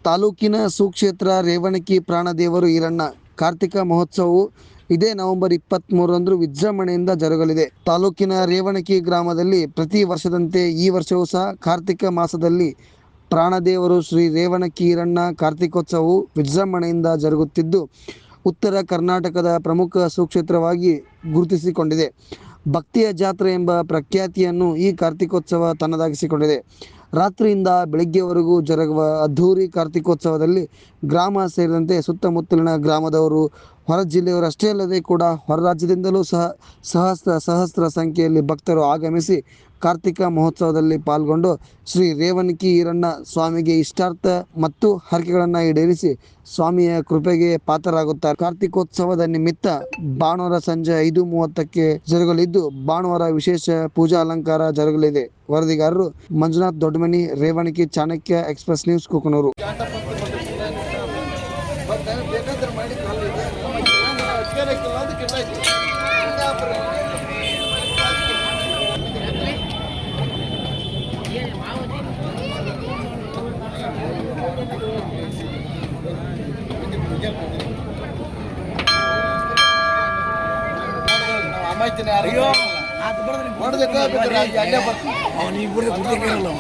ತಾಲೂಕಿನ ಸುಕ್ಷೇತ್ರ ರೇವಣಕಿ ಪ್ರಾಣದೇವರು ಈರಣ್ಣ ಕಾರ್ತಿಕ ಮಹೋತ್ಸವವು ಇದೇ ನವೆಂಬರ್ 23ರಂದು ವಿಜೃಂಭಣೆಯಿಂದ ಜರುಗಲಿದೆ. ತಾಲೂಕಿನ ರೇವಣಕಿ ಗ್ರಾಮದಲ್ಲಿ ಪ್ರತಿ ವರ್ಷದಂತೆ ಈ ವರ್ಷವೂ ಸಹ ಕಾರ್ತಿಕ ಮಾಸದಲ್ಲಿ ಪ್ರಾಣದೇವರು ಶ್ರೀ ರೇವಣಕಿ ಈರಣ್ಣ ಕಾರ್ತಿಕೋತ್ಸವವು ವಿಜೃಂಭಣೆಯಿಂದ ಜರುಗುತ್ತಿದ್ದು, ಉತ್ತರ ಕರ್ನಾಟಕದ ಪ್ರಮುಖ ಸುಕ್ಷೇತ್ರವಾಗಿ ಗುರುತಿಸಿಕೊಂಡಿದೆ. ಭಕ್ತಿಯ ಜಾತ್ರೆ ಎಂಬ ಪ್ರಖ್ಯಾತಿಯನ್ನು ಈ ಕಾರ್ತಿಕೋತ್ಸವ ತನ್ನದಾಗಿಸಿಕೊಂಡಿದೆ. ರಾತ್ರಿಯಿಂದ ಬೆಳಗ್ಗೆವರೆಗೂ ಜರುಗುವ ಅದ್ಧೂರಿ ಕಾರ್ತಿಕೋತ್ಸವದಲ್ಲಿ ಗ್ರಾಮ ಸೇರಿದಂತೆ ಸುತ್ತಮುತ್ತಲಿನ ಗ್ರಾಮದವರು, ಹೊರ ಜಿಲ್ಲೆಯವರಷ್ಟೇ ಅಲ್ಲದೆ ಕೂಡ ಹೊರ ರಾಜ್ಯದಿಂದಲೂ ಸಹ ಸಹಸ್ರ ಸಂಖ್ಯೆಯಲ್ಲಿ ಭಕ್ತರು ಆಗಮಿಸಿ ಕಾರ್ತಿಕ ಮಹೋತ್ಸವದಲ್ಲಿ ಪಾಲ್ಗೊಂಡು ಶ್ರೀ ರೇವಣಕಿ ಈರಣ್ಣ ಸ್ವಾಮಿಗೆ ಇಷ್ಟಾರ್ಥ ಮತ್ತು ಹರಕೆಗಳನ್ನು ಈಡೇರಿಸಿ ಸ್ವಾಮಿಯ ಕೃಪೆಗೆ ಪಾತ್ರರಾಗುತ್ತಾರೆ. ಕಾರ್ತಿಕೋತ್ಸವದ ನಿಮಿತ್ತ ಭಾನುವಾರ ಸಂಜೆ 5:30ಕ್ಕೆ ಜರುಗಲಿದ್ದು, ಭಾನುವಾರ ವಿಶೇಷ ಪೂಜಾ ಅಲಂಕಾರ ಜರುಗಲಿದೆ. ವರದಿಗಾರರು ಮಂಜುನಾಥ್ ದೊಡ್ಡಮನಿ, ರೇವಣಕಿ, ಚಾಣಕ್ಯ ಎಕ್ಸ್‌ಪ್ರೆಸ್ ನ್ಯೂಸ್, ಕುಕನೂರು. ಅಯ್ಯೋ ಅವನಿಬ್ಬರು ಕರ್ಕೊಂಡು